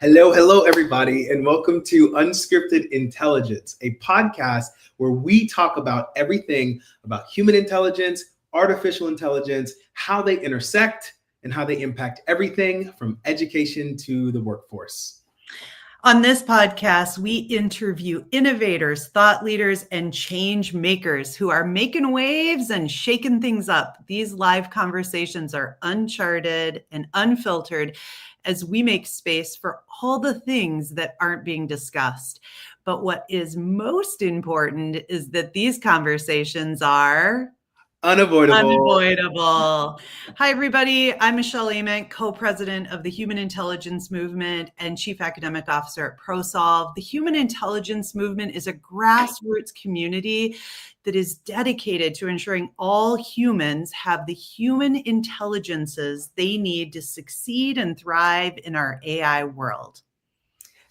Hello, everybody, and welcome to Unscripted Intelligence, a podcast where we talk about everything about human intelligence, artificial intelligence, how they intersect, and how they impact everything from education to the workforce. On this podcast, we interview innovators, thought leaders, and change makers who are making waves and shaking things up. These live conversations are uncharted and unfiltered as we make space for all the things that aren't being discussed. But what is most important is that these conversations are Unavoidable. Hi, everybody. I'm Michelle Ament, co-president of the Human Intelligence Movement and chief academic officer at ProSolve. The Human Intelligence Movement is a grassroots community that is dedicated to ensuring all humans have the human intelligences they need to succeed and thrive in our AI world.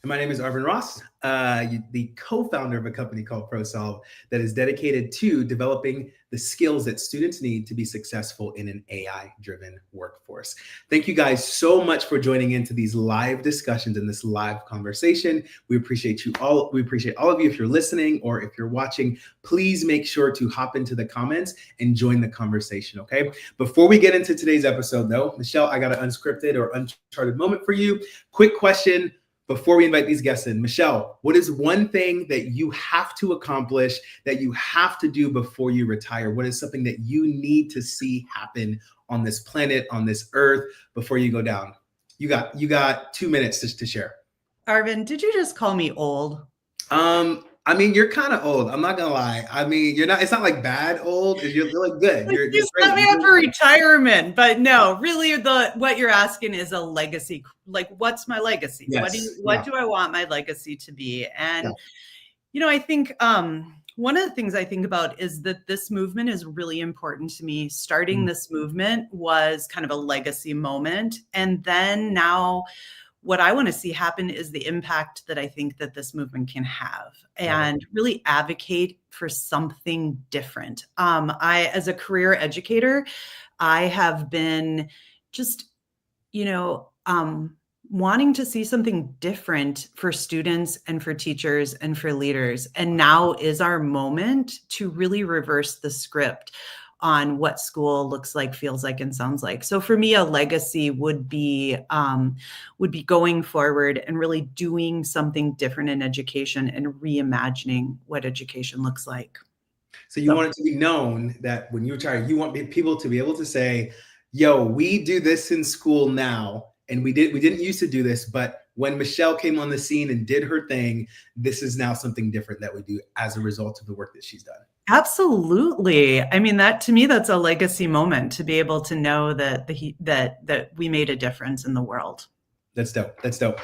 And my name is Arvin Ross, the co-founder of a company called ProSolve that is dedicated to developing the skills that students need to be successful in an AI-driven workforce. Thank you guys so much for joining into these live discussions and this live conversation. We appreciate you all. We appreciate all of you. If you're listening or if you're watching, please make sure to hop into the comments and join the conversation, okay? Before we get into today's episode though, Michelle, I got an unscripted or uncharted moment for you. Quick question. Before we invite these guests in, Michelle, what is one thing that you have to accomplish, that you have to do before you retire? What is something that you need to see happen on this planet, on this earth, before you go down? You got 2 minutes to share. Arvin, did you just call me old? I mean, you're kind of old. I'm not gonna lie. I mean, you're not. It's not like bad old. You're like good. You're set me up for retirement, but no, really, what you're asking is a legacy. Like, what's my legacy? Yes. What do I want my legacy to be? And I think one of the things I think about is that this movement is really important to me. Starting this movement was kind of a legacy moment, and then now, what I want to see happen is the impact that I think that this movement can have and really advocate for something different. As a career educator, I have been just, wanting to see something different for students and for teachers and for leaders. And now is our moment to really reverse the script on what school looks like, feels like, and sounds like. So for me, a legacy would be going forward and really doing something different in education and reimagining what education looks like. So you want it to be known that when you retire, you want people to be able to say, yo, we do this in school now. And we didn't used to do this, but when Michelle came on the scene and did her thing, this is now something different that we do as a result of the work that she's done. Absolutely. I mean, to me, that's a legacy moment to be able to know that that we made a difference in the world. That's dope. That's dope.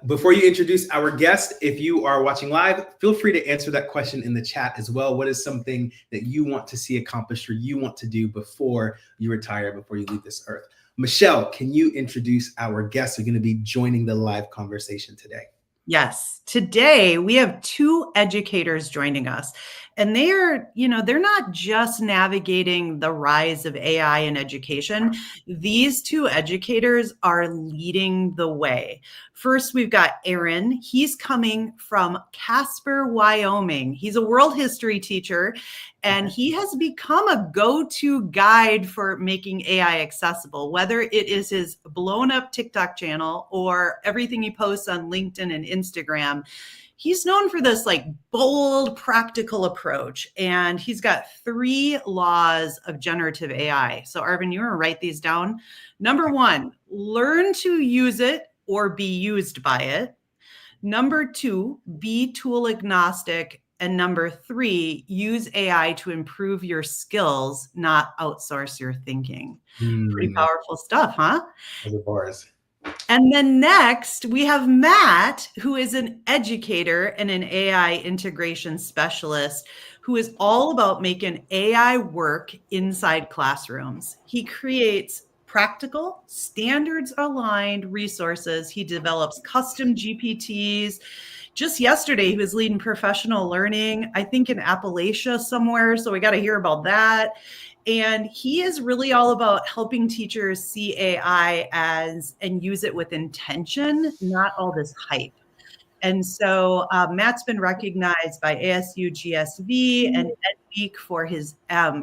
Before you introduce our guest, if you are watching live, feel free to answer that question in the chat as well. What is something that you want to see accomplished or you want to do before you retire, before you leave this earth? Michelle, can you introduce our guests who are going to be joining the live conversation today? Yes. Today, we have two educators joining us. And they are, they're not just navigating the rise of AI in education. These two educators are leading the way. First, we've got Aaron. He's coming from Casper, Wyoming. He's a world history teacher, and he has become a go-to guide for making AI accessible, whether it is his blown up TikTok channel or everything he posts on LinkedIn and Instagram. He's known for this bold, practical approach, and he's got 3 laws of generative AI. So Arvin, you want to write these down. Number 1, learn to use it or be used by it. Number 2, be tool agnostic. And number 3, use AI to improve your skills, not outsource your thinking. Pretty powerful stuff, huh? Those are bars. And then next, we have Matt, who is an educator and an AI integration specialist who is all about making AI work inside classrooms. He creates practical, standards-aligned resources. He develops custom GPTs. Just yesterday, he was leading professional learning, I think in Appalachia somewhere. So we got to hear about that. And he is really all about helping teachers see AI as and use it with intention, not all this hype. And so Matt's been recognized by ASU GSV and EdWeek for his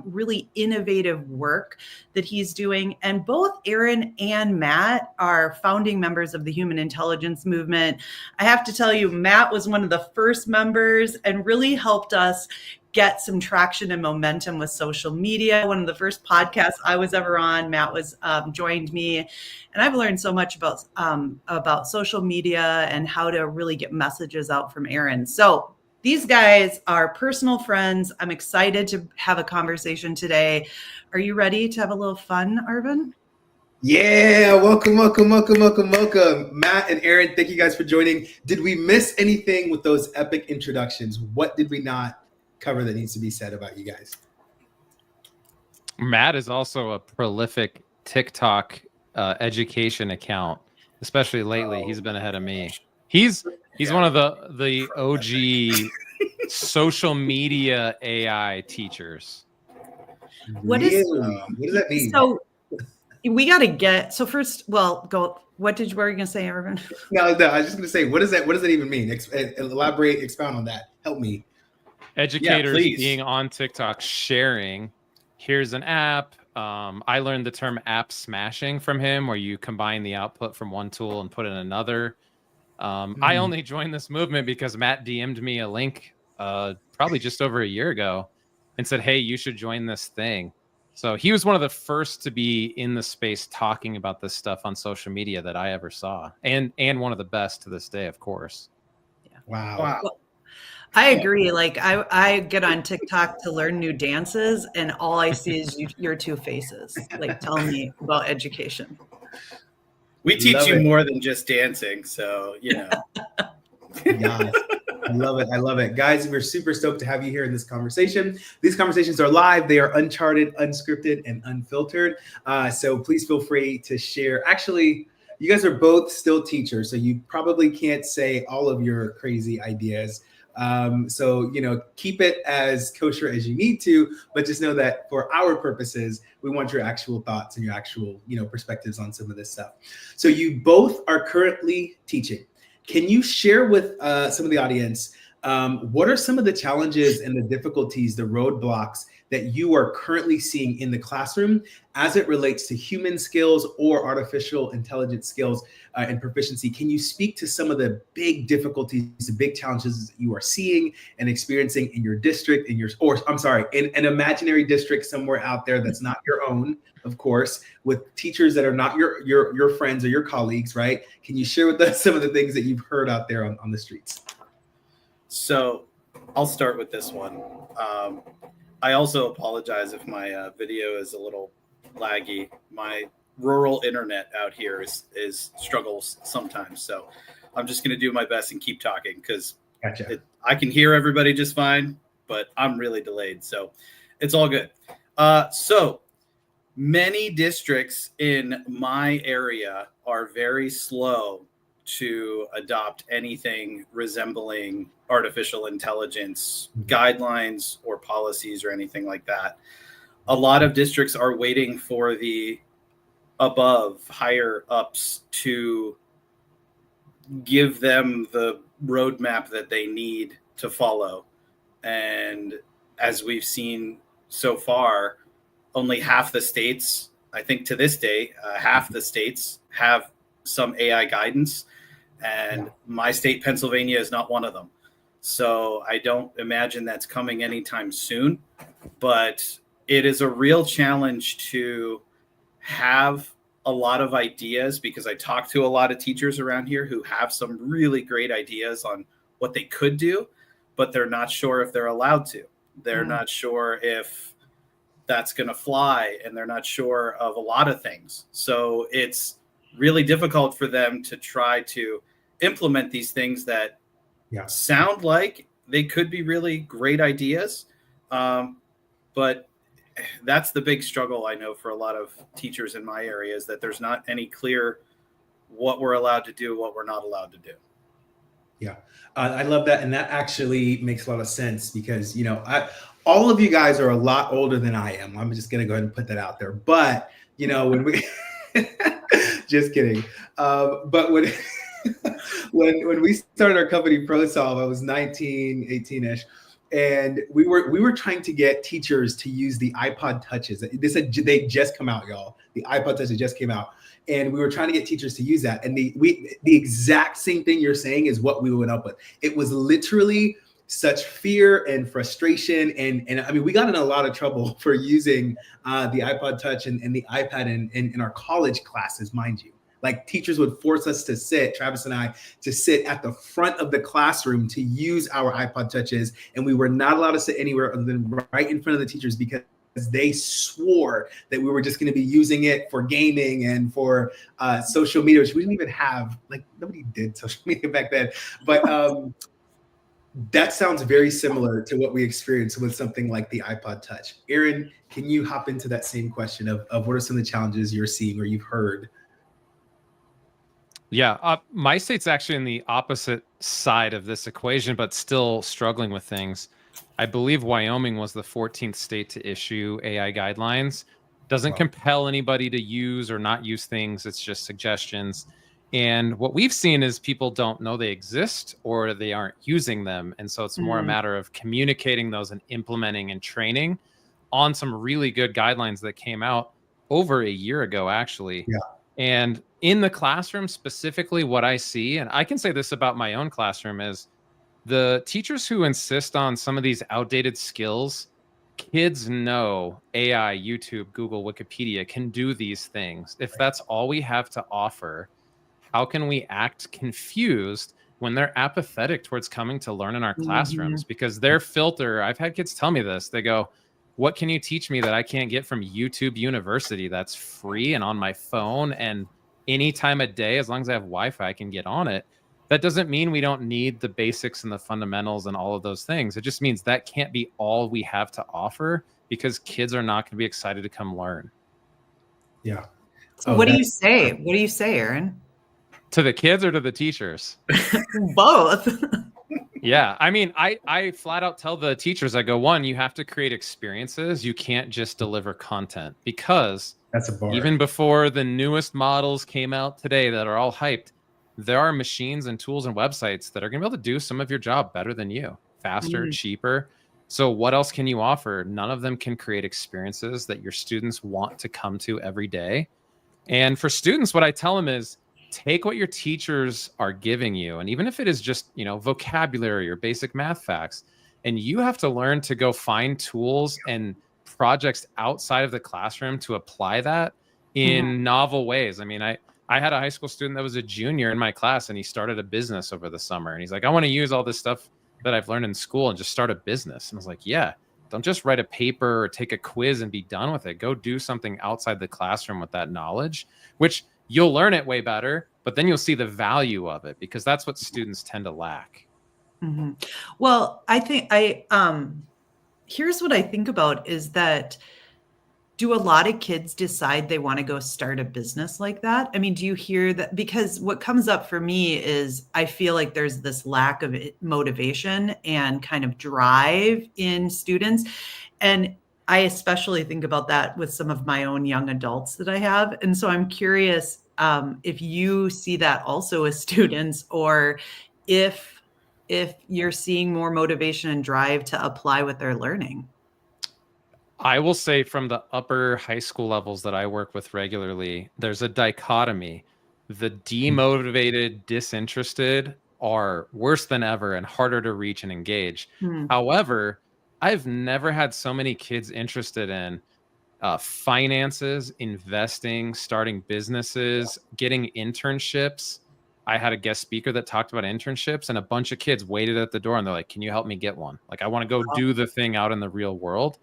really innovative work that he's doing. And both Aaron and Matt are founding members of the Human Intelligence Movement. I have to tell you, Matt was one of the first members and really helped us get some traction and momentum with social media. One of the first podcasts I was ever on, Matt was joined me, and I've learned so much about social media and how to really get messages out from Aaron. So these guys are personal friends. I'm excited to have a conversation today. Are you ready to have a little fun, Arvin? Yeah, welcome. Matt and Aaron, thank you guys for joining. Did we miss anything with those epic introductions? What did we not cover that needs to be said about you guys? Matt is also a prolific TikTok education account, especially lately. He's been ahead of me. He's one of the OG social media AI teachers. What does that mean? So we got to get, so first, well, go, what were you going to say, Arvin? No, I was just going to say, what does that even mean? Elaborate, expound on that. Help me. Educators being on TikTok, sharing, here's an app. I learned the term app smashing from him, where you combine the output from one tool and put in another. I only joined this movement because Matt DM'd me a link probably just over a year ago and said, hey, you should join this thing. So he was one of the first to be in the space talking about this stuff on social media that I ever saw. And one of the best to this day, of course. Yeah. Wow. Well, I agree. Like I get on TikTok to learn new dances, and all I see is your two faces. Like, tell me about education. We teach you more than just dancing, so you know. Yeah, I love it, guys. We're super stoked to have you here in this conversation. These conversations are live; they are uncharted, unscripted, and unfiltered. So please feel free to share. Actually, you guys are both still teachers, so you probably can't say all of your crazy ideas. So, keep it as kosher as you need to, but just know that for our purposes, we want your actual thoughts and your actual, perspectives on some of this stuff. So you both are currently teaching. Can you share with some of the audience, what are some of the challenges and the difficulties, the roadblocks that you are currently seeing in the classroom as it relates to human skills or artificial intelligence skills and proficiency? Can you speak to some of the big difficulties, the big challenges that you are seeing and experiencing in your district, in an imaginary district somewhere out there that's not your own, of course, with teachers that are not your friends or your colleagues, right? Can you share with us some of the things that you've heard out there on the streets? So I'll start with this one. I also apologize if my video is a little laggy. My rural internet out here is struggles sometimes. So I'm just going to do my best and keep talking because I can hear everybody just fine, but I'm really delayed. So it's all good. So many districts in my area are very slow to adopt anything resembling artificial intelligence guidelines or policies or anything like that. A lot of districts are waiting for the higher ups to give them the roadmap that they need to follow. And as we've seen so far, only half the states, I think to this day, half the states have some AI guidance. And my state, Pennsylvania, is not one of them. So I don't imagine that's coming anytime soon. But it is a real challenge to have a lot of ideas, because I talk to a lot of teachers around here who have some really great ideas on what they could do, but they're not sure if they're allowed to. They're not sure if that's going to fly, and they're not sure of a lot of things. So it's really difficult for them to try to implement these things that sound like they could be really great ideas. But that's the big struggle I know for a lot of teachers in my area, is that there's not any clear what we're allowed to do, what we're not allowed to do. Yeah, I love that. And that actually makes a lot of sense because, you know, all of you guys are a lot older than I am. I'm just going to go ahead and put that out there. But, you know, when we, just kidding. But when, when we started our company ProSolve, I was 19, 18-ish. And we were trying to get teachers to use the iPod touches. They just come out, y'all. The iPod touches just came out. And we were trying to get teachers to use that. And the exact same thing you're saying is what we went up with. It was literally such fear and frustration. And I mean, we got in a lot of trouble for using the iPod Touch and the iPad in our college classes, mind you. Like teachers would force us to sit, Travis and I, to sit at the front of the classroom to use our iPod Touches. And we were not allowed to sit anywhere other than right in front of the teachers because they swore that we were just going to be using it for gaming and for social media, which we didn't even have. Like nobody did social media back then. But that sounds very similar to what we experienced with something like the iPod Touch. Aaron, can you hop into that same question of what are some of the challenges you're seeing or you've heard? Yeah, my state's actually in the opposite side of this equation, but still struggling with things. I believe Wyoming was the 14th state to issue AI guidelines. Doesn't compel anybody to use or not use things. It's just suggestions. And what we've seen is people don't know they exist or they aren't using them. And so it's more a matter of communicating those and implementing and training on some really good guidelines that came out over a year ago, actually. Yeah. And in the classroom specifically, what I see, and I can say this about my own classroom, is the teachers who insist on some of these outdated skills, kids know AI, YouTube, Google, Wikipedia can do these things. If that's all we have to offer, how can we act confused when they're apathetic towards coming to learn in our classrooms? Because their filter, I've had kids tell me this, they go, what can you teach me that I can't get from YouTube University that's free and on my phone and any time of day, as long as I have Wi-Fi, I can get on it? That doesn't mean we don't need the basics and the fundamentals and all of those things. It just means that can't be all we have to offer because kids are not going to be excited to come learn. Yeah. So what do you say? What do you say, Aaron? To the kids or to the teachers? Both. Yeah. I mean, I flat out tell the teachers, I go, one, you have to create experiences. You can't just deliver content because that's a bar. Even before the newest models came out today that are all hyped, there are machines and tools and websites that are going to be able to do some of your job better than you, faster, cheaper. So what else can you offer? None of them can create experiences that your students want to come to every day. And for students, what I tell them is take what your teachers are giving you. And even if it is just, you know, vocabulary or basic math facts, and you have to learn to go find tools and projects outside of the classroom to apply that in novel ways. I mean, I had a high school student that was a junior in my class and he started a business over the summer. And he's like, I want to use all this stuff that I've learned in school and just start a business. And I was like, yeah, don't just write a paper or take a quiz and be done with it. Go do something outside the classroom with that knowledge, which you'll learn it way better, but then you'll see the value of it because that's what students tend to lack. Well, I think here's what I think about is that do a lot of kids decide they want to go start a business like that? I mean, do you hear that? Because what comes up for me is I feel like there's this lack of motivation and kind of drive in students. And I especially think about that with some of my own young adults that I have. And so I'm curious if you see that also as students or if you're seeing more motivation and drive to apply what they're learning. I will say from the upper high school levels that I work with regularly, there's a dichotomy. The demotivated, disinterested are worse than ever and harder to reach and engage. However, I've never had so many kids interested in finances, investing, starting businesses, getting internships. I had a guest speaker that talked about internships and a bunch of kids waited at the door and they're like, can you help me get one? Like, I want to go do the thing out in the real world.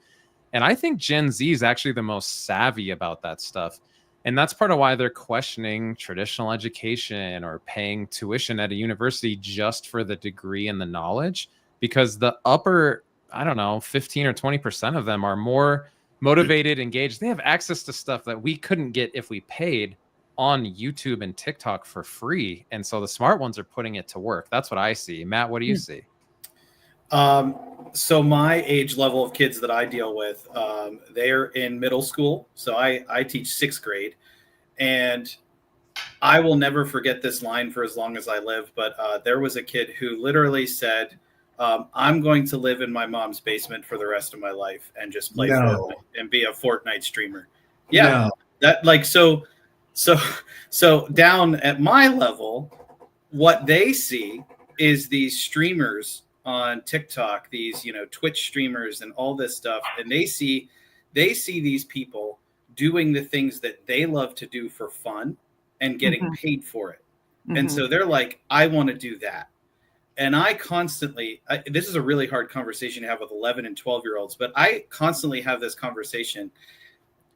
And I think Gen Z is actually the most savvy about that stuff. And that's part of why they're questioning traditional education or paying tuition at a university just for the degree and the knowledge, because the upper, I don't know, 15 or 20% of them are more motivated, engaged. They have access to stuff that we couldn't get if we paid on YouTube and TikTok for free. And so the smart ones are putting it to work. That's what I see. Matt, what do you see? So my age level of kids that I deal with, they're in middle school. So I teach 6th grade, and I will never forget this line for as long as I live. But there was a kid who literally said, I'm going to live in my mom's basement for the rest of my life and just play Fortnite and be a Fortnite streamer. Yeah. That like, so down at my level, what they see is these streamers on TikTok, these, Twitch streamers and all this stuff. And they see these people doing the things that they love to do for fun and getting paid for it. And so they're like, I want to do that. And I constantly, this is a really hard conversation to have with 11 and 12-year-olds, but I constantly have this conversation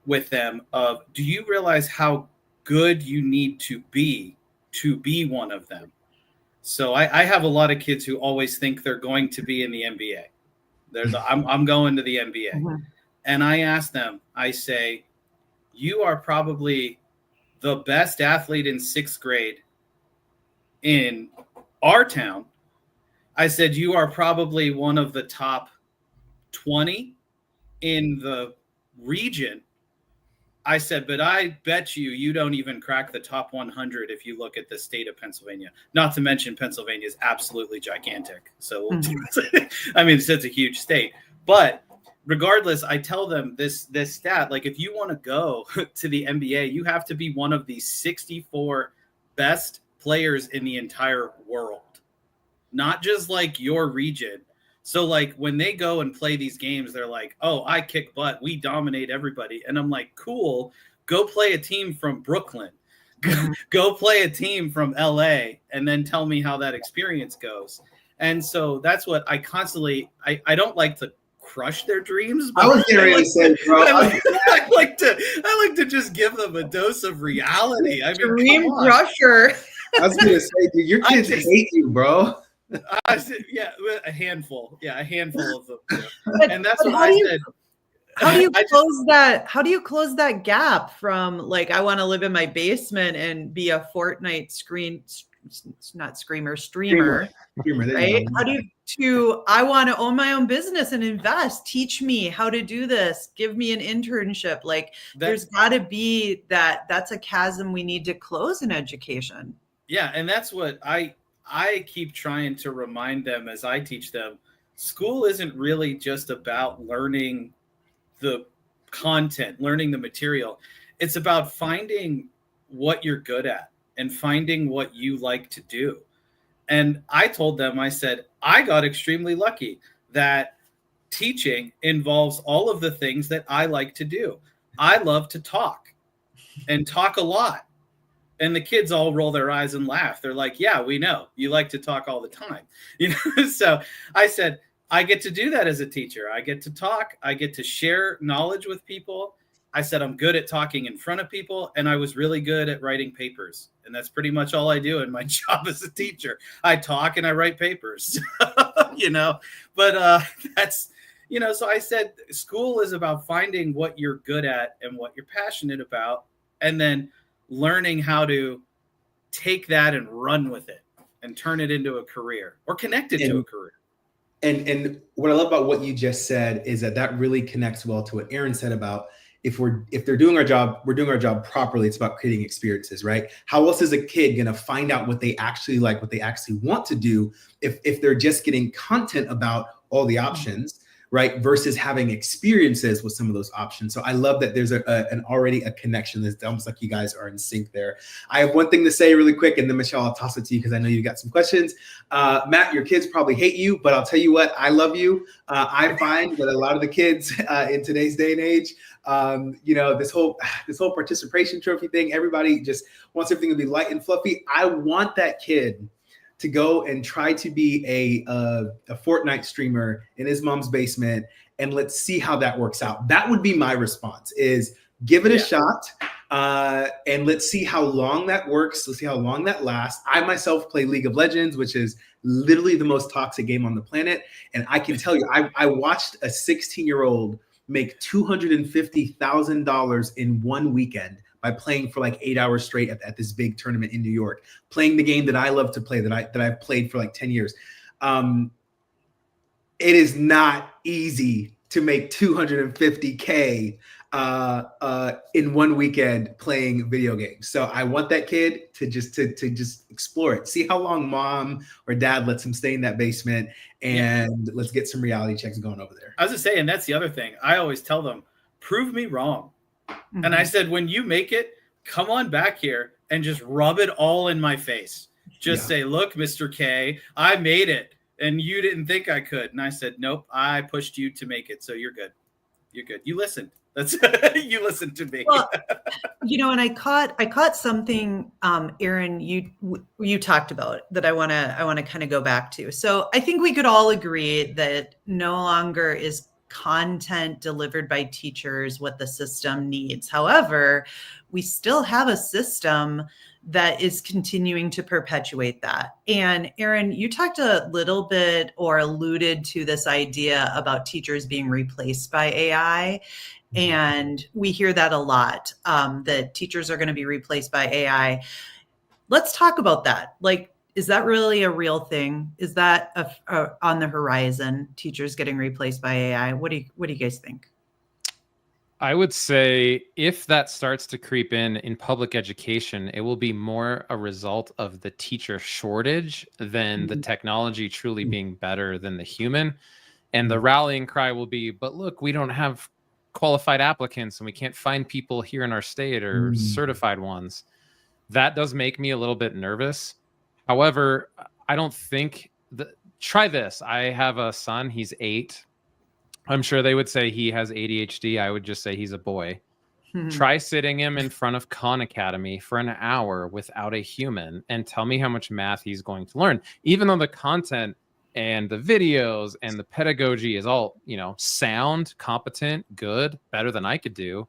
with them of, do you realize how good you need to be one of them? So I have a lot of kids who always think they're going to be in the NBA. I'm going to the NBA. And I ask them, I say, you are probably the best athlete in 6th grade in our town. I said, you are probably one of the top 20 in the region. I said, but I bet you don't even crack the top 100 if you look at the state of Pennsylvania. Not to mention Pennsylvania is absolutely gigantic. So, I mean, it's a huge state. But regardless, I tell them this stat, like if you want to go to the NBA, you have to be one of the 64 best players in the entire world, not just like your region. So like when they go and play these games, they're like, oh, I kick butt. We dominate everybody. And I'm like, cool, go play a team from Brooklyn. Go play a team from LA and then tell me how that experience goes. And so that's what I constantly, I don't like to crush their dreams. But I was getting ready to say, bro. I like to just give them a dose of reality. I mean, dream crusher. I was going to say, dude, your kids hate you, bro. I said, yeah, a handful. Yeah, a handful of them. Yeah. And that's what I said. How do you close that? How do you close that gap from like, I want to live in my basement and be a Fortnite streamer, right? How do you I want to own my own business and invest. Teach me how to do this. Give me an internship. Like there's got to be that's a chasm we need to close in education. Yeah, and that's what I keep trying to remind them as I teach them. School isn't really just about learning the content, learning the material. It's about finding what you're good at and finding what you like to do. And I told them, I said, I got extremely lucky that teaching involves all of the things that I like to do. I love to talk and talk a lot. And the kids all roll their eyes and laugh. They're like, yeah, we know you like to talk all the time. So I said, I get to do that as a teacher. I get to talk. I get to share knowledge with people. I said, I'm good at talking in front of people. And I was really good at writing papers. And that's pretty much all I do in my job as a teacher. I talk and I write papers, but that's, so I said, school is about finding what you're good at and what you're passionate about. And then learning how to take that and run with it and turn it into a career or connect it to a career. And what I love about what you just said is that really connects well to what Aaron said about if they're doing our job, we're doing our job properly. It's about creating experiences, right? How else is a kid going to find out what they actually like, what they actually want to do if they're just getting content about all the options, right? Versus having experiences with some of those options. So I love that there's already a connection. It's almost like you guys are in sync there. I have one thing to say really quick, and then Michelle, I'll toss it to you because I know you got some questions. Matt, your kids probably hate you, but I'll tell you what, I love you. I find that a lot of the kids in today's day and age, this whole participation trophy thing, everybody just wants everything to be light and fluffy. I want that kid to go and try to be a Fortnite streamer in his mom's basement, and let's see how that works out. That would be my response, is give it a shot, and let's see how long that works. Let's see how long that lasts. I myself play League of Legends, which is literally the most toxic game on the planet. And I can tell you, I watched a 16-year-old make $250,000 in one weekend by playing for like 8 hours straight at this big tournament in New York, playing the game that I love to play, that I've played for like 10 years. It is not easy to make $250K in one weekend playing video games. So I want that kid to just explore it. See how long mom or dad lets him stay in that basement, and let's get some reality checks going over there. I was just saying, that's the other thing. I always tell them, prove me wrong. Mm-hmm. And I said, when you make it, come on back here and just rub it all in my face. Just say, look, Mr. K, I made it. And you didn't think I could. And I said, nope, I pushed you to make it. So you're good. You're good. You listened. That's you listened to me. Well, and I caught something, Aaron, you talked about that I want to kind of go back to. So I think we could all agree that no longer is content delivered by teachers what the system needs. However, we still have a system that is continuing to perpetuate that. And Aaron, you talked a little bit or alluded to this idea about teachers being replaced by AI. And we hear that a lot, that teachers are going to be replaced by AI. Let's talk about that. Like, is that really a real thing? Is that on the horizon, teachers getting replaced by AI? What do you guys think? I would say if that starts to creep in public education, it will be more a result of the teacher shortage than the technology truly being better than the human. And the rallying cry will be, but look, we don't have qualified applicants and we can't find people here in our state or certified ones. That does make me a little bit nervous. However, I don't think try this. I have a son, he's 8. I'm sure they would say he has ADHD. I would just say he's a boy. Try sitting him in front of Khan Academy for an hour without a human and tell me how much math he's going to learn. Even though the content and the videos and the pedagogy is all, sound, competent, good, better than I could do,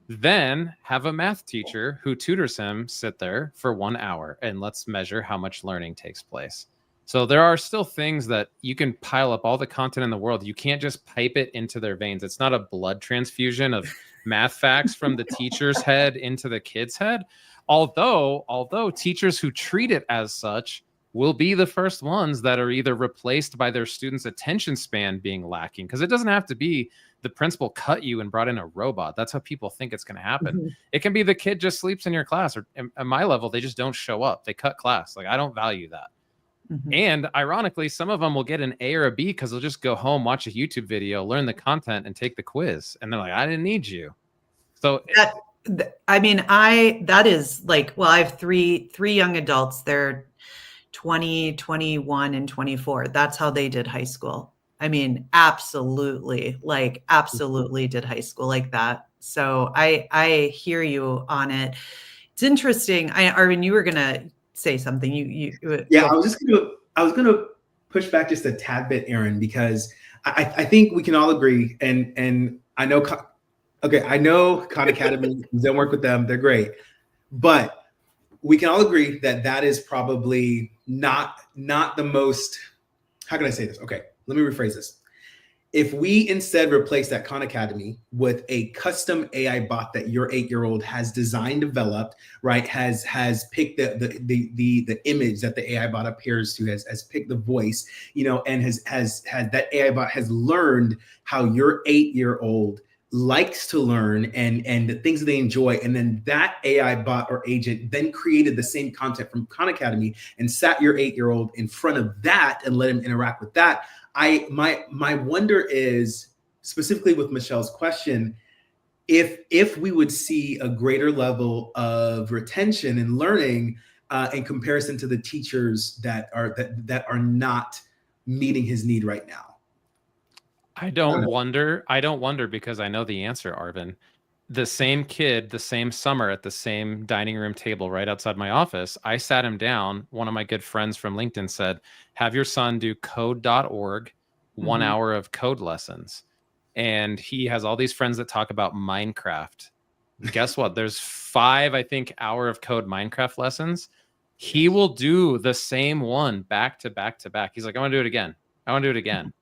then have a math teacher who tutors him sit there for 1 hour and let's measure how much learning takes place. So there are still things that you can pile up all the content in the world. You can't just pipe it into their veins. It's not a blood transfusion of math facts from the teacher's head into the kid's head. Although teachers who treat it as such will be the first ones that are either replaced by their students' attention span being lacking, because it doesn't have to be the principal cut you and brought in a robot. That's how people think it's going to happen. It can be the kid just sleeps in your class, or at my level, they just don't show up. They cut class. Like, I don't value that. And ironically, some of them will get an A or a B because they'll just go home, watch a YouTube video, learn the content, and take the quiz. And they're like, I didn't need you. So that is like, well, I have three young adults. They're 20, 21, and 24. That's how they did high school. I mean, absolutely did high school like that. So I hear you on it. It's interesting. Arvin, you were going to say something. I was gonna push back just a tad bit, Aaron, because I think we can all agree, and I know Khan Academy, don't work with them, they're great, but we can all agree that is probably not the most, how can I say this? Okay, let me rephrase this. If we instead replace that Khan Academy with a custom AI bot that your 8-year-old has designed, developed, right, has picked the image that the AI bot appears to, has picked the voice, and has that AI bot has learned how your 8-year-old likes to learn and the things that they enjoy, and then that AI bot or agent then created the same content from Khan Academy and sat your 8-year-old in front of that and let him interact with that. My wonder is, specifically with Michelle's question, if we would see a greater level of retention and learning in comparison to the teachers that are not meeting his need right now. I don't wonder because I know the answer, Arvin. The same kid, the same summer at the same dining room table right outside my office, I sat him down. One of my good friends from LinkedIn said, have your son do code.org, 1 hour of code lessons. And he has all these friends that talk about Minecraft. Guess what? There's 5, I think, hour of code Minecraft lessons. He will do the same one back to back to back. He's like, I want to do it again.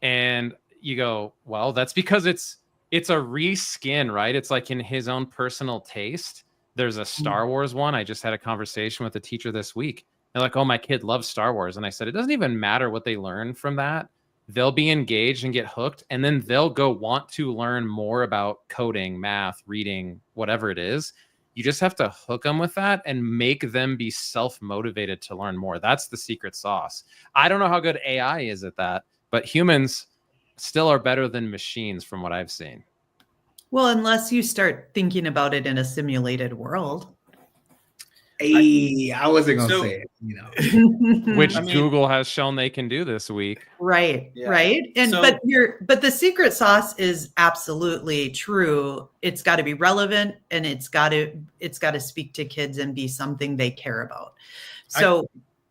And you go, well, that's because it's a reskin, right? It's like in his own personal taste. There's a Star Wars one. I just had a conversation with a teacher this week. They're like, oh, my kid loves Star Wars. And I said, it doesn't even matter what they learn from that. They'll be engaged and get hooked. And then they'll go want to learn more about coding, math, reading, whatever it is. You just have to hook them with that and make them be self-motivated to learn more. That's the secret sauce. I don't know how good AI is at that, but humans still are better than machines from what I've seen. Well, unless you start thinking about it in a simulated world. I wasn't going to say it, you know. Which Google has shown they can do this week. Right, yeah. Right. And but the secret sauce is absolutely true. It's got to be relevant, and it's got to speak to kids and be something they care about. So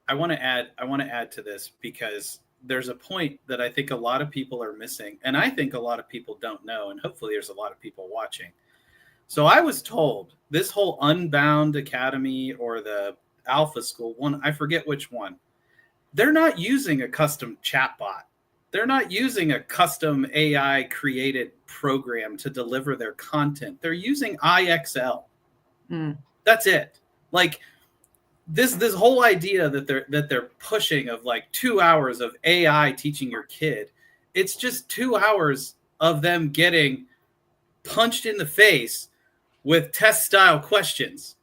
I want to add to this, because there's a point that I think a lot of people are missing, and I think a lot of people don't know, and hopefully there's a lot of people watching. So I was told this whole Unbound Academy or the Alpha School one, I forget which one, they're not using a custom chatbot. They're not using a custom AI created program to deliver their content. They're using IXL. That's it. Like this whole idea that they're pushing of like 2 hours of AI teaching your kid, it's just 2 hours of them getting punched in the face with test style questions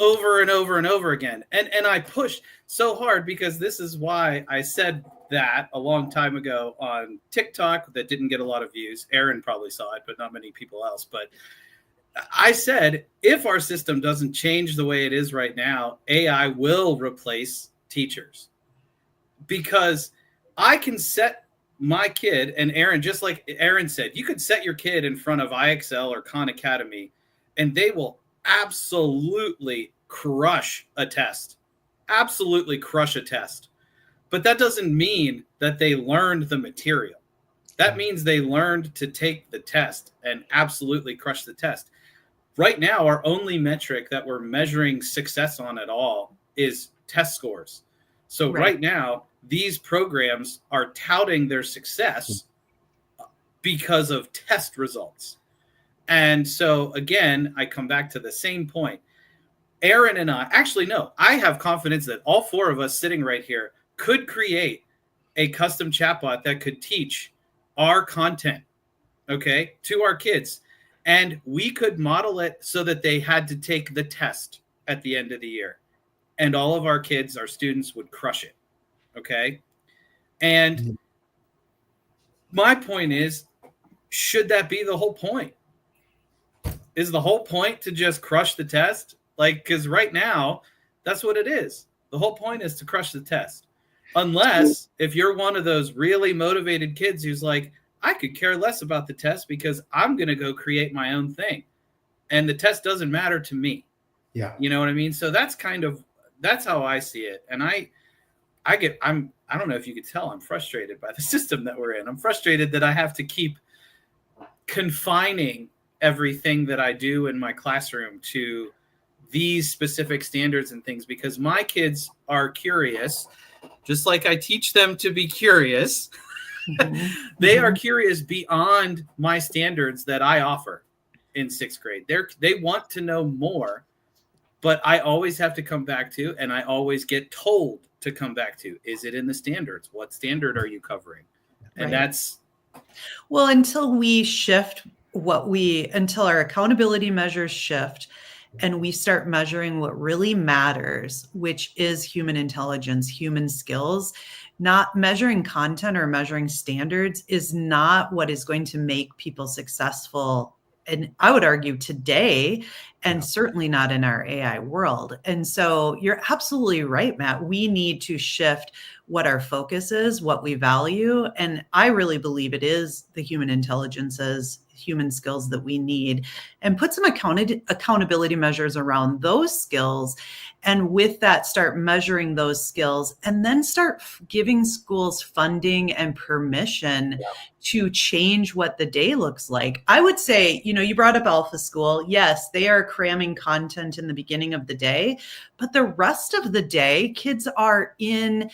over and over and over again. And I pushed so hard, because this is why I said that a long time ago on TikTok that didn't get a lot of views. Aaron probably saw it, but not many people else. But I said, if our system doesn't change the way it is right now, AI will replace teachers, because I can set my kid, and Aaron, just like Aaron said, you could set your kid in front of IXL or Khan Academy, and they will absolutely crush a test. Absolutely crush a test. But that doesn't mean that they learned the material. That means they learned to take the test and absolutely crush the test. Right now, our only metric that we're measuring success on at all is test scores. So right now, these programs are touting their success because of test results. And so, again, I come back to the same point. Aaron and I, actually, no, I have confidence that all four of us sitting right here could create a custom chatbot that could teach our content, okay, to our kids. And we could model it so that they had to take the test at the end of the year. And all of our kids, our students, would crush it, okay? And my point is, should that be the whole point? Is the whole point to just crush the test? Like, because right now, that's what it is. The whole point is to crush the test. Unless if you're one of those really motivated kids who's like, I could care less about the test because I'm going to go create my own thing. And the test doesn't matter to me. Yeah. You know what I mean? So that's how I see it. And I don't know if you could tell, I'm frustrated by the system that we're in. I'm frustrated that I have to keep confining everything that I do in my classroom to these specific standards and things, because my kids are curious, just like I teach them to be curious. They are curious beyond my standards that I offer in 6th grade. They want to know more, but I always have to come back to, and I always get told to come back to, is it in the standards? What standard are you covering? And that's... Well, until we shift until our accountability measures shift and we start measuring what really matters, which is human intelligence, human skills, not measuring content or measuring standards is not what is going to make people successful. And I would argue today, and certainly not in our AI world. And so you're absolutely right, Matt. We need to shift what our focus is, what we value. And I really believe it is the human intelligences, human skills that we need, and put some accountability measures around those skills. And with that, start measuring those skills, and then start giving schools funding and permission to change what the day looks like. I would say, you brought up Alpha School. Yes, they are cramming content in the beginning of the day, but the rest of the day, kids are in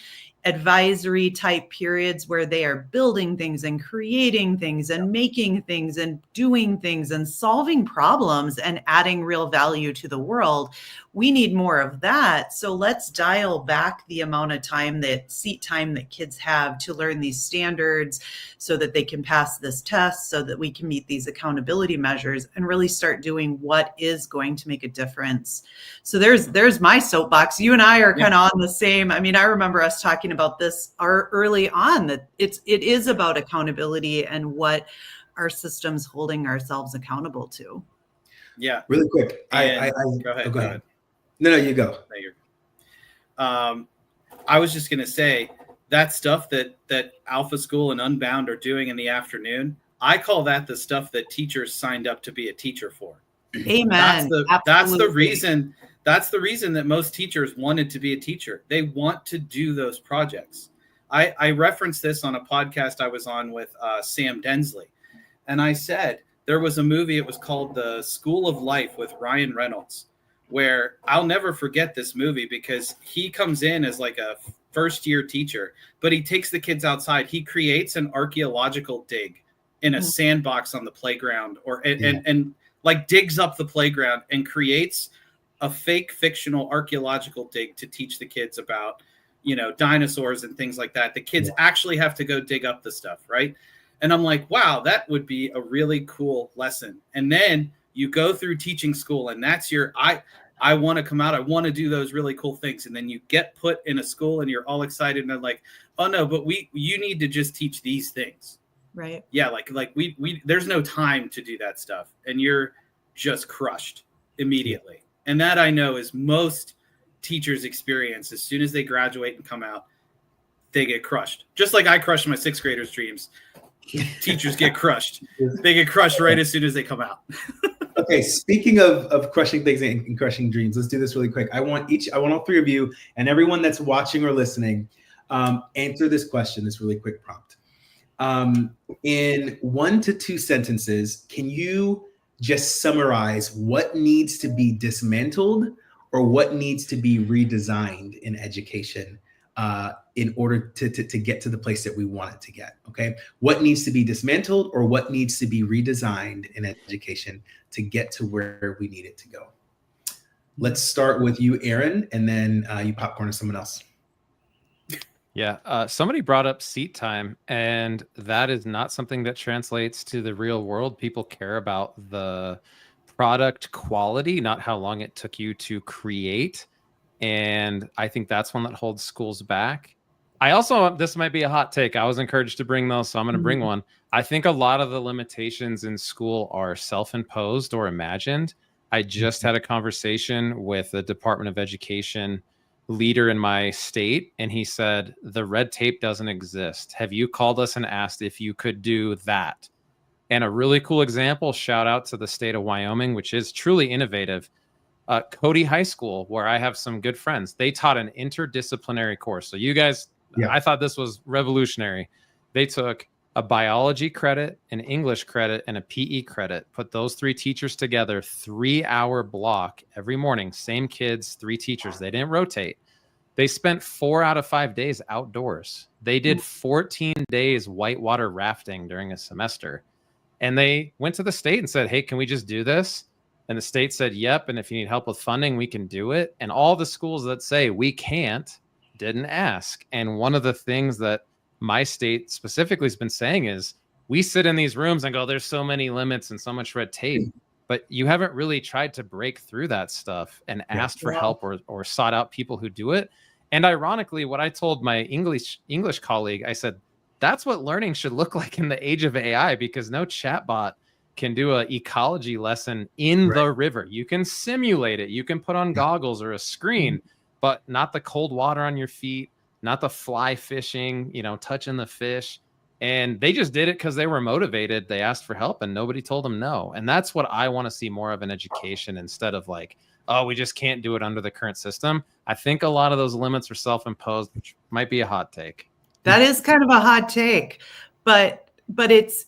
advisory type periods where they are building things and creating things and making things and doing things and solving problems and adding real value to the world. We need more of that. So let's dial back the amount of time, that seat time that kids have to learn these standards so that they can pass this test, so that we can meet these accountability measures and really start doing what is going to make a difference. So there's my soapbox. You and I are kind of on the same. I mean, I remember us talking about this early on, that it is about accountability and what our system's holding ourselves accountable to. Yeah. Really quick. Go ahead. Go ahead. No, you go. I was just going to say that stuff that Alpha School and Unbound are doing in the afternoon, I call that the stuff that teachers signed up to be a teacher for. Amen. That's the reason. That's the reason that most teachers wanted to be a teacher. They want to do those projects. I referenced this on a podcast I was on with Sam Densley. And I said, there was a movie, it was called The School of Life with Ryan Reynolds, where I'll never forget this movie because he comes in as like a first-year teacher, but he takes the kids outside. He creates an archaeological dig in a sandbox on the playground, and like digs up the playground and creates a fake fictional archaeological dig to teach the kids about, dinosaurs and things like that. The kids actually have to go dig up the stuff, right? And I'm like, wow, that would be a really cool lesson. And then you go through teaching school, and that's your, I want to come out. I want to do those really cool things. And then you get put in a school and you're all excited. And they're like, oh no, but you need to just teach these things. Right. Yeah. Like we there's no time to do that stuff. And you're just crushed immediately. And that I know is most teachers' experience. As soon as they graduate and come out, they get crushed. Just like I crushed my sixth graders' dreams. Teachers get crushed. They get crushed right as soon as they come out. Okay, speaking of crushing things and crushing dreams, let's do this really quick. I want all three of you and everyone that's watching or listening, answer this question, this really quick prompt. In 1 to 2 sentences, can you just summarize what needs to be dismantled or what needs to be redesigned in education in order to get to the place that we want it to get, okay? What needs to be dismantled or what needs to be redesigned in education to get to where we need it to go? Let's start with you, Aaron, and then you popcorn to someone else. Yeah, somebody brought up seat time, and that is not something that translates to the real world. People care about the product quality, not how long it took you to create. And I think that's one that holds schools back. I also, this might be a hot take. I was encouraged to bring those, so I'm going to bring one. I think a lot of the limitations in school are self-imposed or imagined. I just had a conversation with the Department of Education leader in my state, and he said, the red tape doesn't exist. Have you called us and asked if you could do that? And a really cool example, shout out to the state of Wyoming, which is truly innovative. Cody High School, where I have some good friends, they taught an interdisciplinary course. So you guys, I thought this was revolutionary. They took a biology credit, an English credit, and a PE credit, put those 3 teachers together, 3-hour block every morning, same kids, 3 teachers. They didn't rotate. They spent 4 out of 5 days outdoors. They did 14 days whitewater rafting during a semester. And they went to the state and said, hey, can we just do this? And the state said, yep. And if you need help with funding, we can do it. And all the schools that say we can't didn't ask. And one of the things that my state specifically has been saying is we sit in these rooms and go, there's so many limits and so much red tape, but you haven't really tried to break through that stuff and asked for help or sought out people who do it. And ironically, what I told my English colleague, I said, that's what learning should look like in the age of AI, because no chatbot can do an ecology lesson in the river. You can simulate it. You can put on goggles or a screen, but not the cold water on your feet, not the fly fishing, touching the fish. And they just did it because they were motivated. They asked for help and nobody told them no. And that's what I want to see more of in education, instead of like, oh, we just can't do it under the current system. I think a lot of those limits are self-imposed, which might be a hot take. That is kind of a hot take, but it's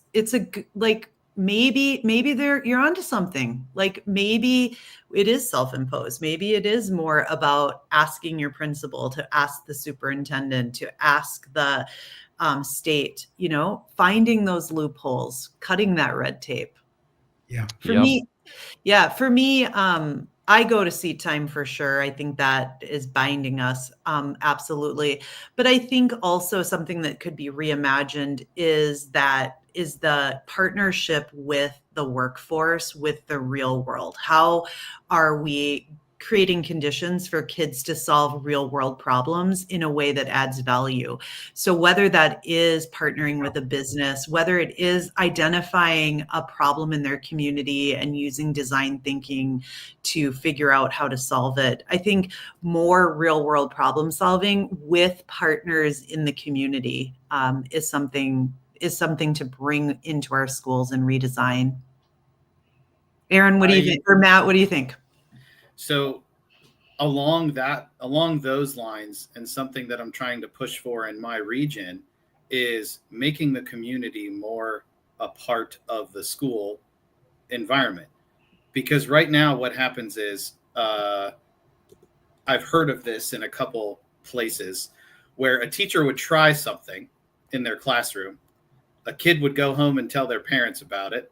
like, maybe you're onto something. Like maybe it is self-imposed. Maybe it is more about asking your principal, to ask the superintendent, to ask the state, finding those loopholes, cutting that red tape. Yeah. For me, I go to seat time for sure. I think that is binding us. Absolutely. But I think also something that could be reimagined is the partnership with the workforce, with the real world. How are we creating conditions for kids to solve real world problems in a way that adds value? So whether that is partnering with a business, whether it is identifying a problem in their community and using design thinking to figure out how to solve it, I think more real world problem solving with partners in the community is something to bring into our schools and redesign. Aaron, what do you think? Or Matt, what do you think? So along those lines, and something that I'm trying to push for in my region is making the community more a part of the school environment. Because right now what happens is, I've heard of this in a couple places where a teacher would try something in their classroom. A kid would go home and tell their parents about it.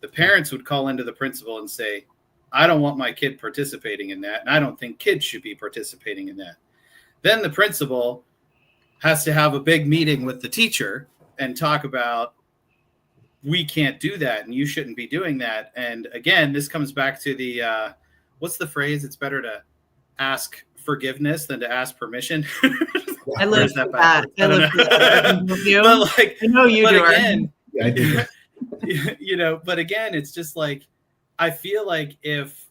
The parents would call into the principal and say, I don't want my kid participating in that, and I don't think kids should be participating in that. Then the principal has to have a big meeting with the teacher and talk about, we can't do that, and you shouldn't be doing that. And again, this comes back to the, what's the phrase? It's better to ask forgiveness than to ask permission. I live that. I live that. But like, I know you do. Again, yeah, I do. But again, it's just like, I feel like if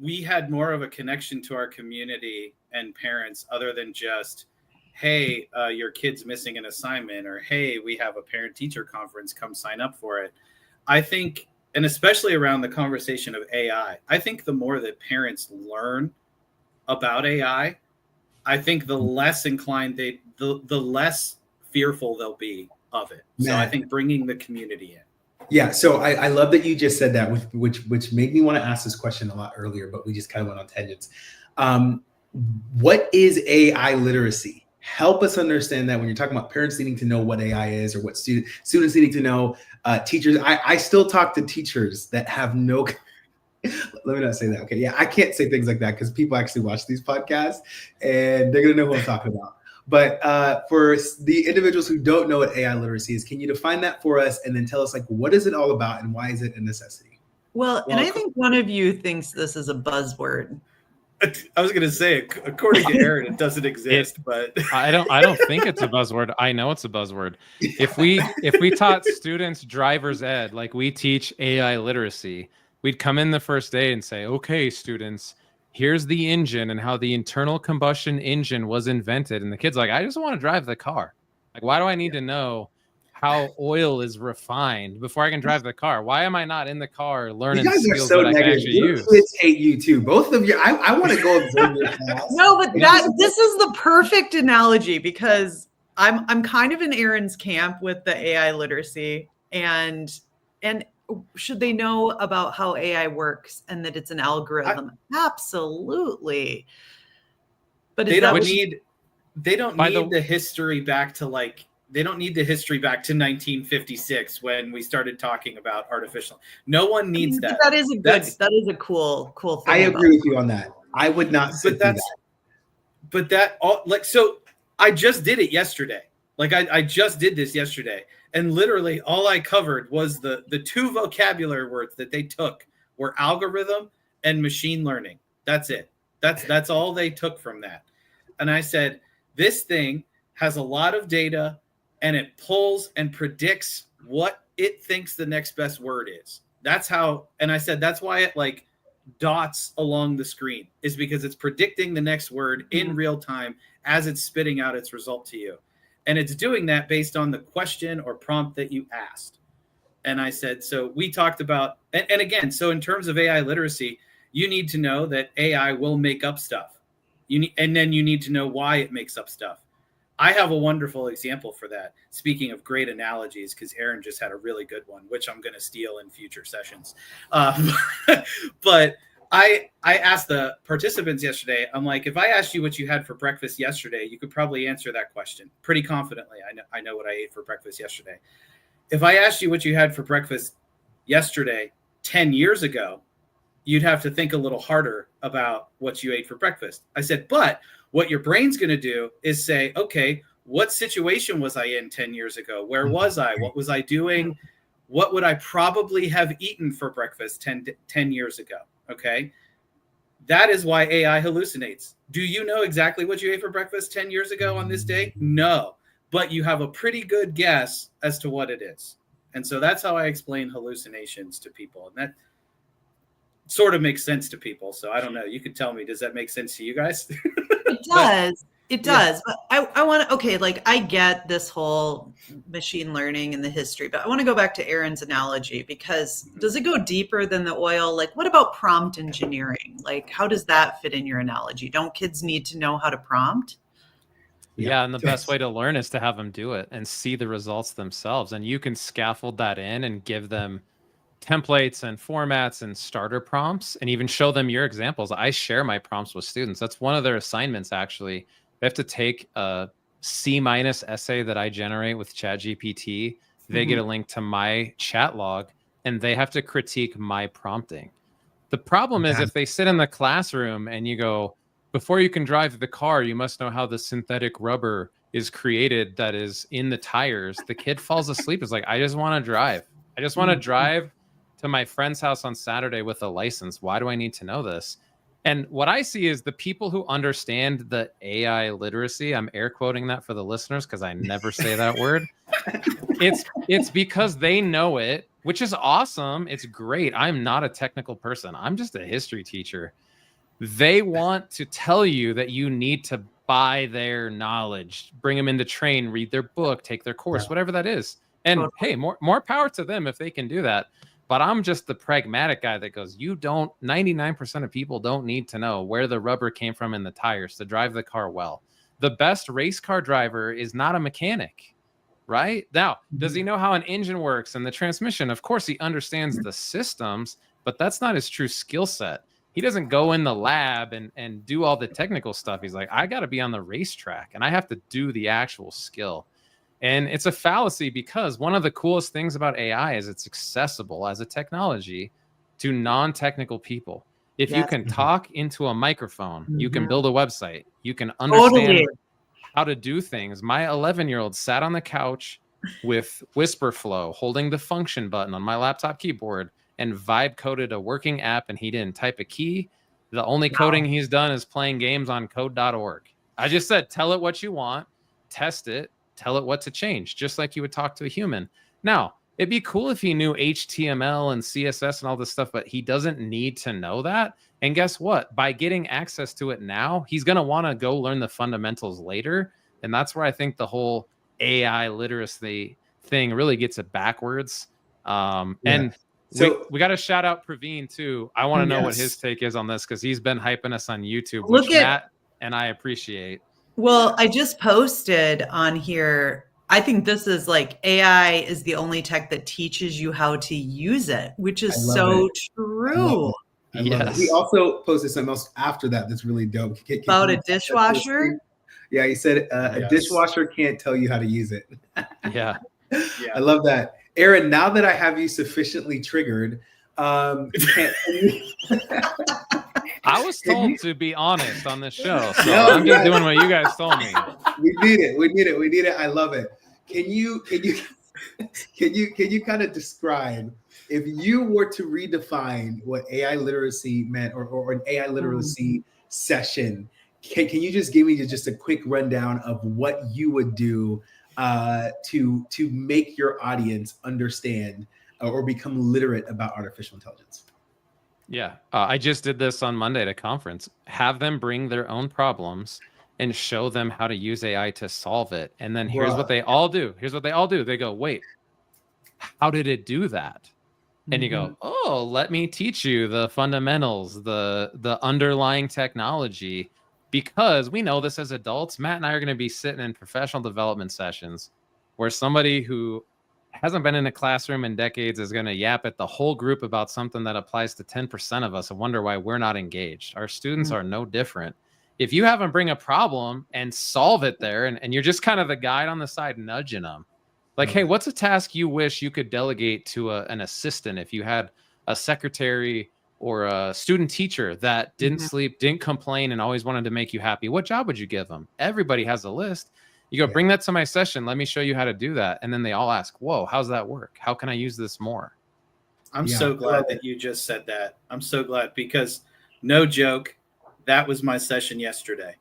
we had more of a connection to our community and parents, other than just, hey, your kid's missing an assignment, or hey, we have a parent-teacher conference, come sign up for it. I think, and especially around the conversation of AI, I think the more that parents learn about AI, I think the less inclined the less fearful they'll be of it. So I think bringing the community in. Yeah, so I love that you just said that, which made me want to ask this question a lot earlier, but we just kind of went on tangents. What is AI literacy? Help us understand that when you're talking about parents needing to know what AI is, or what students needing to know, teachers. I still talk to teachers that have no. Let me not say that. Okay, yeah, I can't say things like that because people actually watch these podcasts and they're gonna know who I'm talking about. But for the individuals who don't know what AI literacy is, can you define that for us and then tell us, like, what is it all about and why is it a necessity? Well, and I think one of you thinks this is a buzzword. I was going to say, according to Aaron, it doesn't exist, but I don't think it's a buzzword. I know it's a buzzword. If we taught students driver's ed, like we teach AI literacy, we'd come in the first day and say, okay, students, here's the engine and how the internal combustion engine was invented. And the kid's like, I just want to drive the car. Like, why do I need to know how oil is refined before I can drive the car? Why am I not in the car learning skills that I can actually use? Kids hate you too. Both of you. I want to go observe your class. No, but this is the perfect analogy, because I'm kind of in Aaron's camp with the AI literacy, and should they know about how AI works and that it's an algorithm? Absolutely. But they don't need the history back to 1956 when we started talking about artificial. No one needs that. That is a cool thing. I agree with you on that. I would not say that. So I just did it yesterday. Like I just did this yesterday. And literally all I covered was the two vocabulary words that they took were algorithm and machine learning. That's it. That's all they took from that. And I said, this thing has a lot of data and it pulls and predicts what it thinks the next best word is. That's how, and I said, that's why it like dots along the screen, is because it's predicting the next word in real time as it's spitting out its result to you. And it's doing that based on the question or prompt that you asked. And I said, so we talked about, and again, so in terms of AI literacy, you need to know that AI will make up stuff. And then you need to know why it makes up stuff. I have a wonderful example for that. Speaking of great analogies, because Aaron just had a really good one, which I'm going to steal in future sessions. But I asked the participants yesterday, I'm like, if I asked you what you had for breakfast yesterday, you could probably answer that question pretty confidently. I know what I ate for breakfast yesterday. If I asked you what you had for breakfast yesterday, 10 years ago, you'd have to think a little harder about what you ate for breakfast. I said, but what your brain's going to do is say, okay, what situation was I in 10 years ago? Where was I? What was I doing? What would I probably have eaten for breakfast 10 years ago? Okay. That is why AI hallucinates. Do you know exactly what you ate for breakfast 10 years ago on this day? No, but you have a pretty good guess as to what it is. And so that's how I explain hallucinations to people. And that sort of makes sense to people. So I don't know. You could tell me, does that make sense to you guys? It does. It does. Yeah. But I want to, okay, like I get this whole machine learning and the history, but I want to go back to Aaron's analogy, because does it go deeper than the oil? Like, what about prompt engineering? Like, how does that fit in your analogy? Don't kids need to know how to prompt? Yeah, and the best way to learn is to have them do it and see the results themselves. And you can scaffold that in and give them templates and formats and starter prompts, and even show them your examples. I share my prompts with students. That's one of their assignments, actually. They have to take a C- essay that I generate with ChatGPT. They get a link to my chat log, and they have to critique my prompting. The problem is if they sit in the classroom and you go, before you can drive the car, you must know how the synthetic rubber is created that is in the tires. The kid falls asleep. It's like, I just want to drive. I just want to drive to my friend's house on Saturday with a license. Why do I need to know this? And what I see is the people who understand the AI literacy, I'm air quoting that for the listeners because I never say that word. It's because they know it, which is awesome. It's great. I'm not a technical person. I'm just a history teacher. They want to tell you that you need to buy their knowledge, bring them into train, read their book, take their course, whatever that is. And hey, more power to them if they can do that. But I'm just the pragmatic guy that goes, 99% of people don't need to know where the rubber came from in the tires to drive the car well. The best race car driver is not a mechanic, right? Now, does he know how an engine works and the transmission? Of course, he understands the systems, but that's not his true skill set. He doesn't go in the lab and do all the technical stuff. He's like, I got to be on the racetrack and I have to do the actual skill. And it's a fallacy because one of the coolest things about AI is it's accessible as a technology to non-technical people. If you can talk into a microphone, you can build a website, you can understand how to do things. My 11-year-old sat on the couch with WhisperFlow, holding the function button on my laptop keyboard, and vibe coded a working app, and he didn't type a key. The only coding he's done is playing games on code.org. I just said, tell it what you want, test it, tell it what to change, just like you would talk to a human. Now, it'd be cool if he knew HTML and CSS and all this stuff, but he doesn't need to know that. And guess what? By getting access to it now, he's going to want to go learn the fundamentals later. And that's where I think the whole AI literacy thing really gets it backwards. And so we got to shout out Praveen too. I want to know what his take is on this, because he's been hyping us on YouTube, which Matt and I appreciate. Well, I just posted on here, I think this is like AI is the only tech that teaches you how to use it, which is so true. I love it. He also posted something else after that that's really dope. About a dishwasher? Yeah, he said a dishwasher can't tell you how to use it. Yeah. I love that. Aaron, now that I have you sufficiently triggered, I was told to be honest on this show, so I'm just doing what you guys told me. We need it. I love it. Can you kind of describe, if you were to redefine what AI literacy meant, or an AI literacy session? Can you just give me just a quick rundown of what you would do to make your audience understand or become literate about artificial intelligence? Yeah, I just did this on Monday at a conference. Have them bring their own problems and show them how to use AI to solve it. And then here's what they all do. They go, wait, how did it do that? And you go, oh, let me teach you the fundamentals, the underlying technology. because we know this as adults. Matt and I are going to be sitting in professional development sessions where somebody who hasn't been in a classroom in decades is going to yap at the whole group about something that applies to 10% of us and wonder why we're not engaged. Our students are no different. If you have them bring a problem and solve it there, and you're just kind of the guide on the side nudging them, like, hey, what's a task you wish you could delegate to an assistant if you had a secretary or a student teacher that didn't sleep, didn't complain, and always wanted to make you happy? What job would you give them? Everybody has a list. You go, bring that to my session. Let me show you how to do that. And then they all ask, whoa, how's that work? How can I use this more? I'm so glad that you just said that. I'm so glad, because no joke, that was my session yesterday.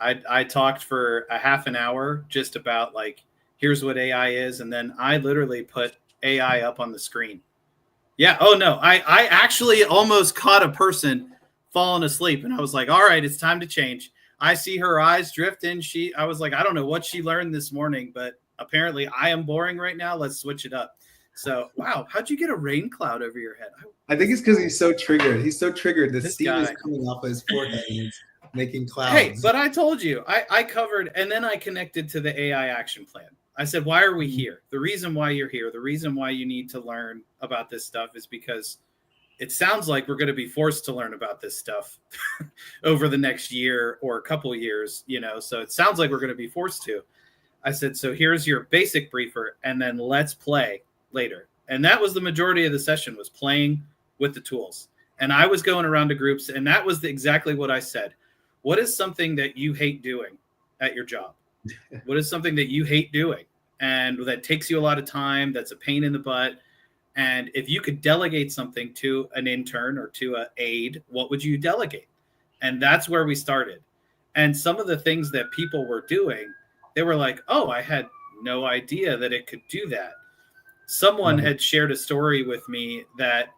I talked for a half an hour just about like, here's what AI is. And then I literally put AI up on the screen. Yeah. Oh no, I actually almost caught a person falling asleep, and I was like, all right, it's time to change. I see her eyes drift in. I was like, I don't know what she learned this morning, but apparently I am boring right now. Let's switch it up. So, wow, how'd you get a rain cloud over your head? I think it's because he's so triggered. He's so triggered. The steam is coming off of his forehead and it's making clouds. Hey, but I told you, I covered, and then I connected to the AI action plan. I said, why are we here? The reason why you're here, the reason why you need to learn about this stuff is because it sounds like we're going to be forced to learn about this stuff over the next year or a couple of years, so it sounds like we're going to be forced to. I said, so here's your basic briefer, and then let's play later. And that was the majority of the session, was playing with the tools. And I was going around to groups, and that was exactly what I said. What is something that you hate doing at your job? What is something that you hate doing and that takes you a lot of time, that's a pain in the butt? And if you could delegate something to an intern or to an aide, what would you delegate? And that's where we started. And some of the things that people were doing, they were like, oh, I had no idea that it could do that. Someone had shared a story with me that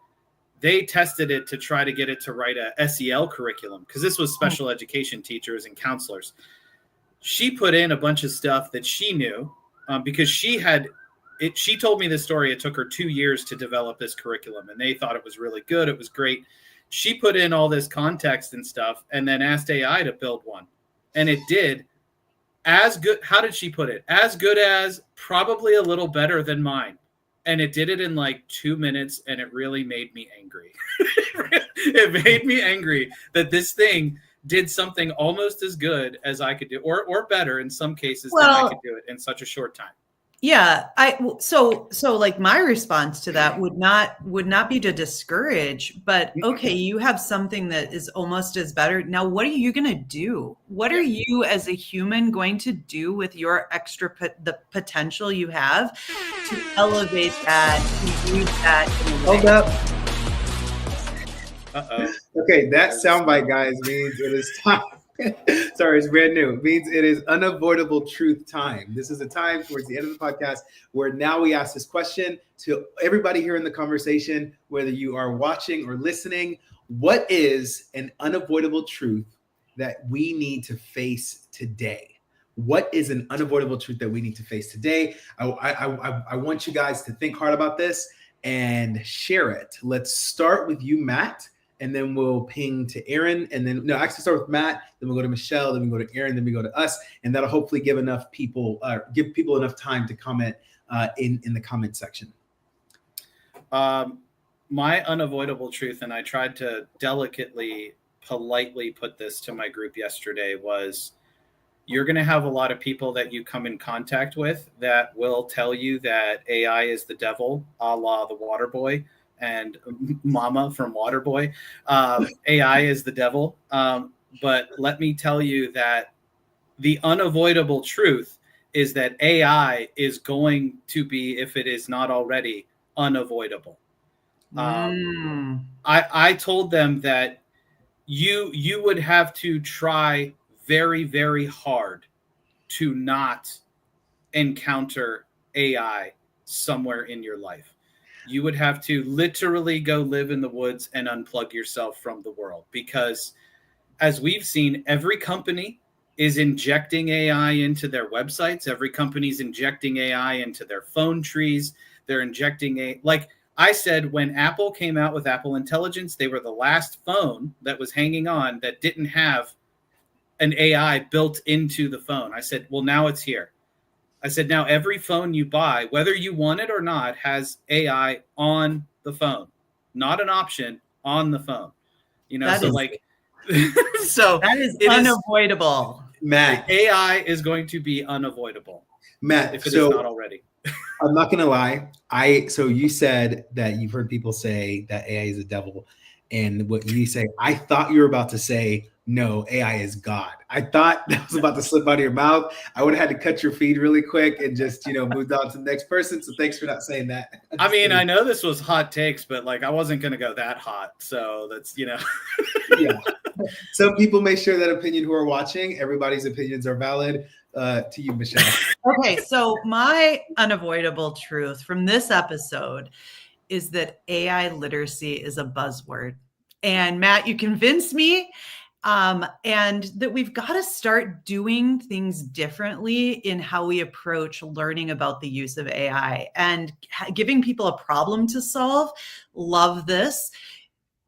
they tested it to try to get it to write a SEL curriculum, because this was special education teachers and counselors. She put in a bunch of stuff that she knew because she told me this story. It took her 2 years to develop this curriculum, and they thought it was really good. It was great. She put in all this context and stuff and then asked AI to build one. And it did as good. How did she put it? As good as, probably a little better than mine. And it did it in like 2 minutes, and it really made me angry. It made me angry that this thing did something almost as good as I could do, or better in some cases than I could do it in such a short time. Yeah, so like my response to that would not be to discourage, but okay, you have something that is almost as better. Now, what are you going to do? What are you as a human going to do with your extra the potential you have to elevate that, to use that? Hold up. Okay, that soundbite, guys, means it is time. Sorry, it's brand new. It means it is unavoidable truth time. This is a time towards the end of the podcast where now we ask this question to everybody here in the conversation, whether you are watching or listening. What is an unavoidable truth that we need to face today? What is an unavoidable truth that we need to face today? I want you guys to think hard about this and share it. Let's start with you, Matt. And then we'll ping to Aaron, and then actually start with Matt. Then we'll go to Michelle. Then we go to Aaron. Then we go to us, and that'll hopefully give people enough time to comment in the comment section. My unavoidable truth, and I tried to delicately, politely put this to my group yesterday, was you're going to have a lot of people that you come in contact with that will tell you that AI is the devil, a la the Water Boy. And Mama from Waterboy. AI is the devil. But let me tell you that the unavoidable truth is that AI is going to be, if it is not already, unavoidable. I told them that you would have to try very, very hard to not encounter AI somewhere in your life. You would have to literally go live in the woods and unplug yourself from the world, because as we've seen, every company is injecting AI into their websites. Every company's injecting AI into their phone trees. They're injecting like I said, when Apple came out with Apple Intelligence, they were the last phone that was hanging on that didn't have an AI built into the phone. I said, well, now it's here. I said, now every phone you buy, whether you want it or not, has AI on the phone, not an option, on the phone. You know, That so is, like, so that is unavoidable. Matt, AI is going to be unavoidable. Matt, if it so is not already. I'm not gonna lie. So you said that you've heard people say that AI is a devil, and what you say, I thought you were about to say, no, AI is God. I thought that was about to slip out of your mouth. I would have had to cut your feed really quick and just, moved on to the next person. So thanks for not saying that. I mean, I know this was hot takes, but like I wasn't going to go that hot. So that's, Yeah. Some people may share that opinion who are watching. Everybody's opinions are valid. To you, Michelle. Okay, so my unavoidable truth from this episode is that AI literacy is a buzzword. And Matt, you convinced me, and that we've got to start doing things differently in how we approach learning about the use of AI and giving people a problem to solve. Love this.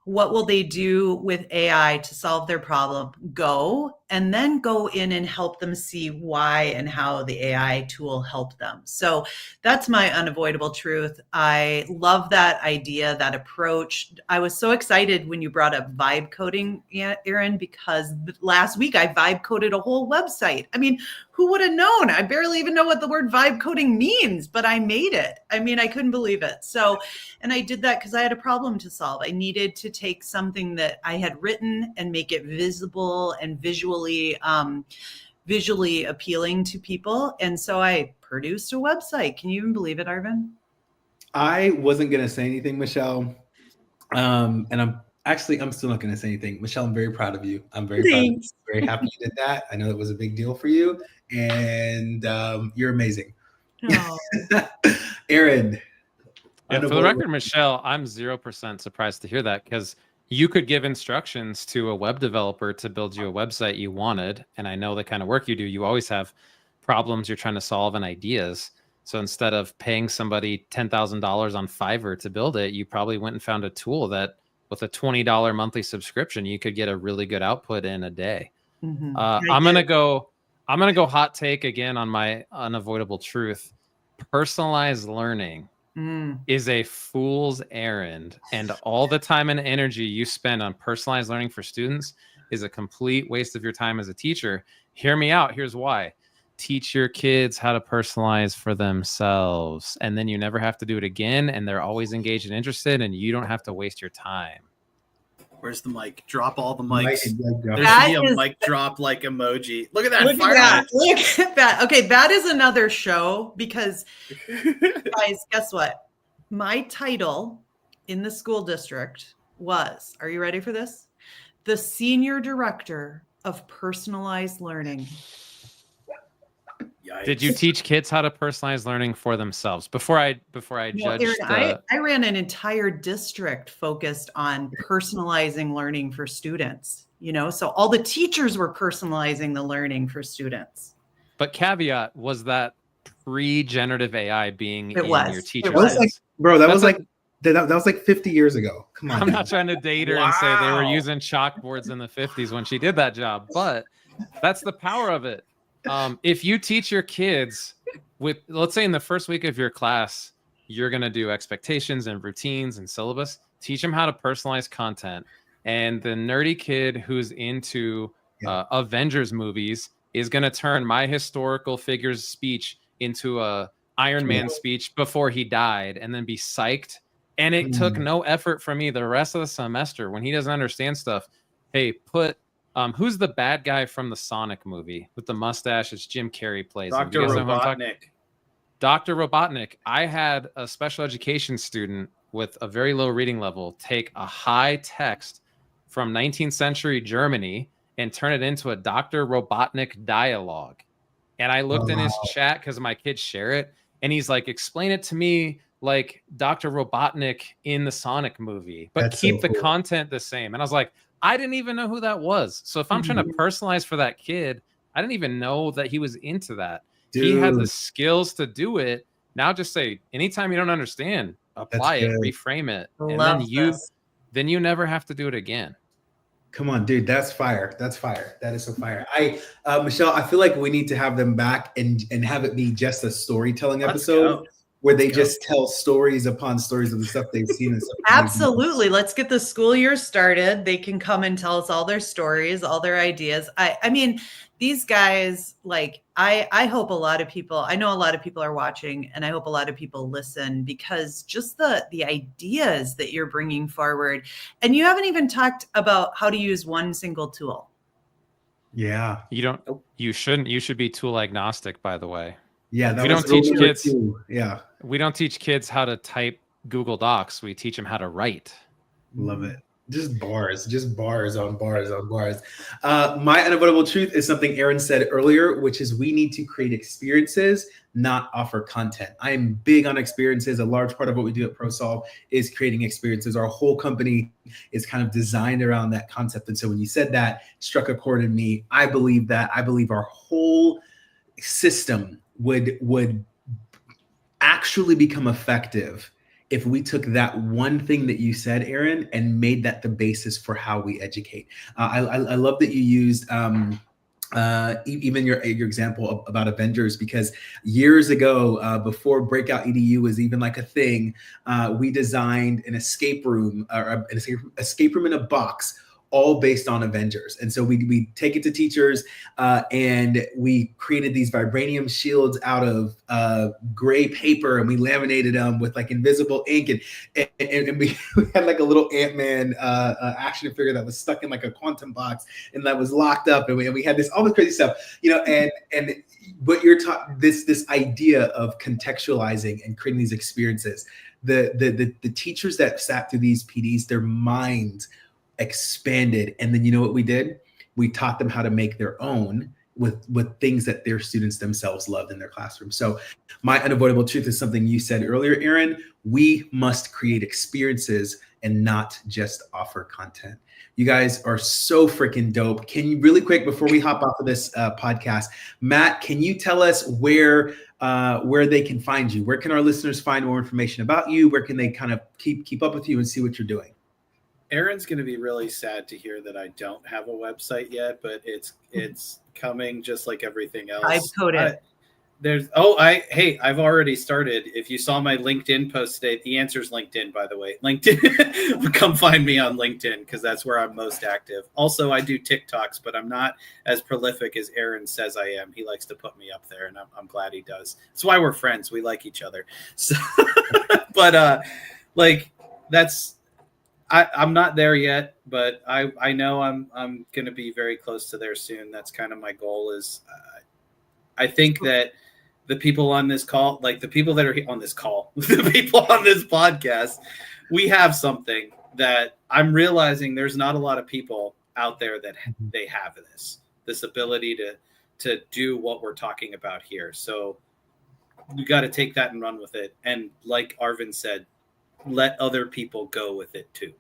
What will they do with AI to solve their problem? Go and then go in and help them see why and how the AI tool helped them. So that's my unavoidable truth. I love that idea, that approach. I was so excited when you brought up vibe coding, Aaron, because last week I vibe coded a whole website. I mean, who would have known? I barely even know what the word vibe coding means, but I made it. I mean, I couldn't believe it. So, and I did that because I had a problem to solve. I needed to take something that I had written and make it visible and visually appealing to people. And so I produced a website. Can you even believe it, Arvin? I wasn't going to say anything, Michelle. And I'm still not going to say anything. Michelle, I'm very proud of you. I'm very proud of you. Very happy you did that. I know that was a big deal for you, and you're amazing. Oh. Aaron. Yeah, for the record, Michelle, I'm 0% surprised to hear that, because you could give instructions to a web developer to build you a website you wanted. And I know the kind of work you do, you always have problems you're trying to solve and ideas. So instead of paying somebody $10,000 on Fiverr to build it, you probably went and found a tool that with a $20 monthly subscription, you could get a really good output in a day. Mm-hmm. I'm going to go hot take again on my unavoidable truth. Personalized learning is a fool's errand, and all the time and energy you spend on personalized learning for students is a complete waste of your time as a teacher. Hear me out. Here's why. Teach your kids how to personalize for themselves, and then you never have to do it again, and they're always engaged and interested, and you don't have to waste your time. Where's the mic? Drop all the mics. There that should be a mic drop like emoji. Look at that. Look at that. Okay, that is another show, because guys, guess what? My title in the school district was, are you ready for this? The Senior Director of Personalized Learning. Yikes. Did you teach kids how to personalize learning for themselves? Before I judged, Aaron, I ran an entire district focused on personalizing learning for students. So all the teachers were personalizing the learning for students. But caveat was that pre-generative AI being in your teacher. That was that was like 50 years ago. Come on. I'm not trying to date her and say they were using chalkboards in the 50s when she did that job, but that's the power of it. If you teach your kids with, let's say in the first week of your class, you're going to do expectations and routines and syllabus, teach them how to personalize content. And the nerdy kid who's into Avengers movies is going to turn my historical figures speech into a Iron Man speech before he died and then be psyched. And it took no effort from me the rest of the semester. When he doesn't understand stuff, hey, put who's the bad guy from the Sonic movie with the mustache? It's Jim Carrey plays Dr. Robotnik. Dr. Robotnik. I had a special education student with a very low reading level take a high text from 19th century Germany and turn it into a Dr. Robotnik dialogue. And I looked in his chat because my kids share it, and he's like, explain it to me like Dr. Robotnik in the Sonic movie, but keep the content the same. And I was like, I didn't even know who that was. So if I'm trying to personalize for that kid, I didn't even know that he was into that. Dude. He had the skills to do it. Now just say, anytime you don't understand, apply it, reframe it. And then you never have to do it again. Come on, dude. That's fire. That's fire. That is so fire. Michelle, I feel like we need to have them back and have it be just a storytelling episode where they just tell stories upon stories of the stuff they've seen. And stuff. Absolutely. Let's get the school year started. They can come and tell us all their stories, all their ideas. I mean, these guys, like, I hope a lot of people, I know a lot of people are watching, and I hope a lot of people listen, you just the ideas that you're bringing forward. And you haven't even talked about how to use one single tool. Yeah. You shouldn't. You should be tool agnostic, by the way. Yeah. We don't teach kids. Yeah. We don't teach kids how to type Google Docs. We teach them how to write. Love it. Just bars on bars on bars. My unavoidable truth is something Aaron said earlier, which is we need to create experiences, not offer content. I am big on experiences. A large part of what we do at ProSolve is creating experiences. Our whole company is kind of designed around that concept. And so when you said that, it struck a chord in me. I believe that. I believe our whole system would actually become effective if we took that one thing that you said, Aaron, and made that the basis for how we educate. I love that you used even your example about Avengers, because years ago, before Breakout EDU was even like a thing, we designed an escape room, or an escape room in a box, all based on Avengers. And so we take it to teachers, and we created these vibranium shields out of gray paper, and we laminated them with like invisible ink, and we had like a little Ant-Man action figure that was stuck in like a quantum box and that was locked up, and we had all this crazy stuff, and what you're talking, this idea of contextualizing and creating these experiences, the teachers that sat through these PDs, their minds expanded. And then you know what we did? We taught them how to make their own with things that their students themselves loved in their classroom. So my unavoidable truth is something you said earlier, Aaron. We must create experiences and not just offer content. You guys are so freaking dope. Can you, really quick, before we hop off of this podcast, Matt, can you tell us where they can find you? Where can our listeners find more information about you? Where can they kind of keep up with you and see what you're doing? Aaron's going to be really sad to hear that I don't have a website yet, but it's coming just like everything else. I've coded. I've already started. If you saw my LinkedIn post today, the answer's LinkedIn, by the way. LinkedIn, come find me on LinkedIn because that's where I'm most active. Also, I do TikToks, but I'm not as prolific as Aaron says I am. He likes to put me up there, and I'm glad he does. That's why we're friends. We like each other. So, but that's. I'm not there yet, but I know I'm going to be very close to there soon. That's kind of my goal. Is I think that the people on this call, like the people that are on this call, the people on this podcast, we have something that I'm realizing there's not a lot of people out there that they have this ability to do what we're talking about here. So we got to take that and run with it. And like Arvin said, let other people go with it too.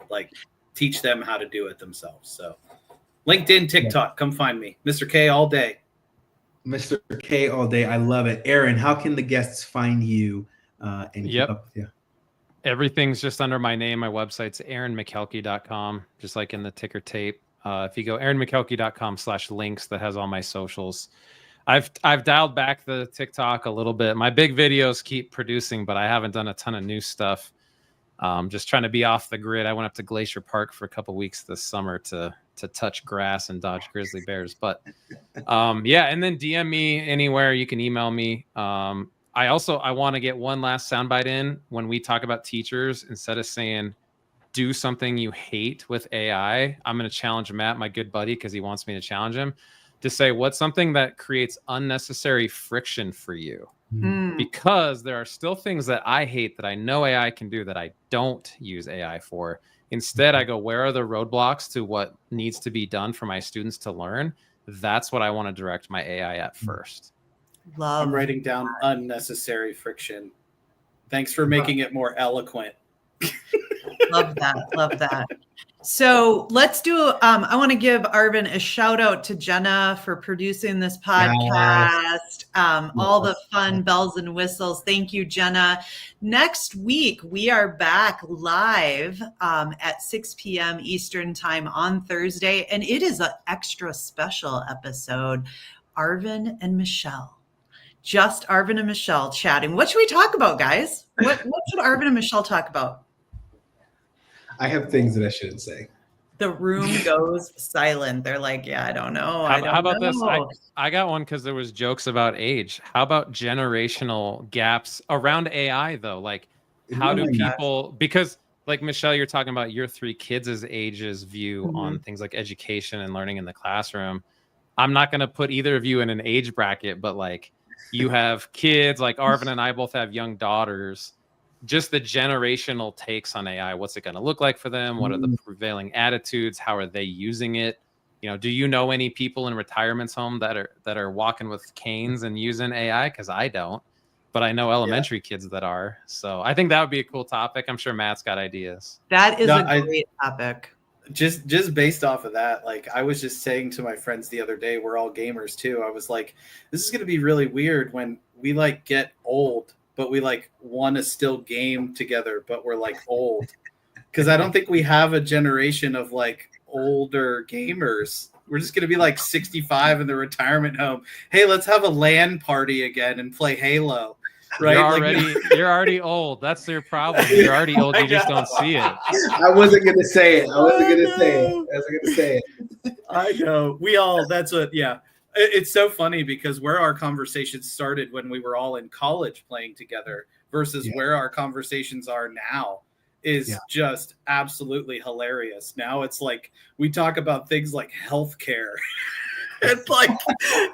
Like teach them how to do it themselves. So LinkedIn, TikTok, come find me. Mr. K all day. Mr. K all day. I love it. Aaron, how can the guests find you and keep up with you? Everything's just under my name. My website's aaronmakelky.com, just like in the ticker tape. If you go aaronmakelky.com/links, that has all my socials. I've dialed back the TikTok a little bit. My big videos keep producing, but I haven't done a ton of new stuff. Just trying to be off the grid. I went up to Glacier Park for a couple weeks this summer to touch grass and dodge grizzly bears. But and then DM me anywhere. You can email me. I want to get one last soundbite in when we talk about teachers. Instead of saying do something you hate with AI, I'm going to challenge Matt, my good buddy, because he wants me to challenge him, to say what's something that creates unnecessary friction for you. Because there are still things that I hate that I know AI can do that I don't use AI for. Instead, I go, where are the roadblocks to what needs to be done for my students to learn? That's what I want to direct my AI at first. I'm writing down unnecessary friction. Thanks for making it more eloquent. Love that. Love that. So let's do, I want to give Arvin a shout out to Jenna for producing this podcast. All the fun bells and whistles. Thank you, Jenna. Next week, we are back live at 6 p.m. Eastern time on Thursday. And it is an extra special episode. Arvin and Michelle. Just Arvin and Michelle chatting. What should we talk about, guys? What should Arvin and Michelle talk about? I have things that I shouldn't say. The room goes silent. They're like, yeah, I don't know. How about this? I got one because there was jokes about age. How about generational gaps around AI though? Like, how do people, because like Michelle, you're talking about your 3 kids' ages view on things like education and learning in the classroom. I'm not going to put either of you in an age bracket, but like you have kids, like Arvin and I both have young daughters. Just the generational takes on AI. What's it going to look like for them? What are the prevailing attitudes? How are they using it? You know, do you know any people in retirements home that are walking with canes and using AI? Because I don't, but I know elementary kids that are. So I think that would be a cool topic. I'm sure Matt's got ideas. That is a great topic. Just based off of that, like I was just saying to my friends the other day, we're all gamers too. I was like, this is going to be really weird when we like get old, but we like want to still game together, but we're like old. Because I don't think we have a generation of like older gamers. We're just going to be like 65 in the retirement home. Hey, let's have a LAN party again and play Halo. Right? You're already old. That's your problem. You're already old. You just don't see it. I wasn't going to say it. I wasn't going to say it. I know. Yeah. It's so funny because where our conversations started when we were all in college playing together versus where our conversations are now is just absolutely hilarious. Now it's like we talk about things like healthcare. It's like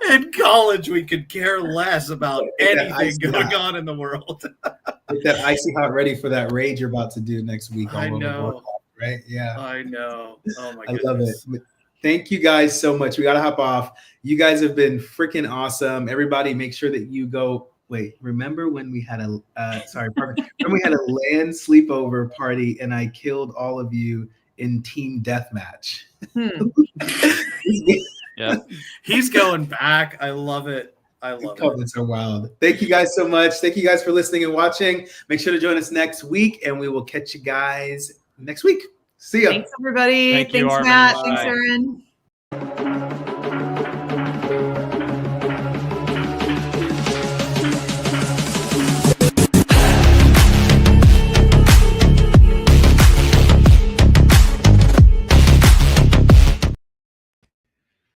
in college we could care less about anything going on in the world. With that icy hot ready for that raid you're about to do next week. I know. Right? Yeah. I know. Oh my goodness. I love it. Thank you guys so much. We got to hop off. You guys have been freaking awesome. Everybody make sure that you go. Wait, remember when we had when we had a LAN sleepover party and I killed all of you in team deathmatch? Yeah. He's going back. I love it. I love it. Comments are wild. Thank you guys so much. Thank you guys for listening and watching. Make sure to join us next week and we will catch you guys next week. See ya. Thanks, everybody. Thanks, Matt. Bye. Thanks, Aaron.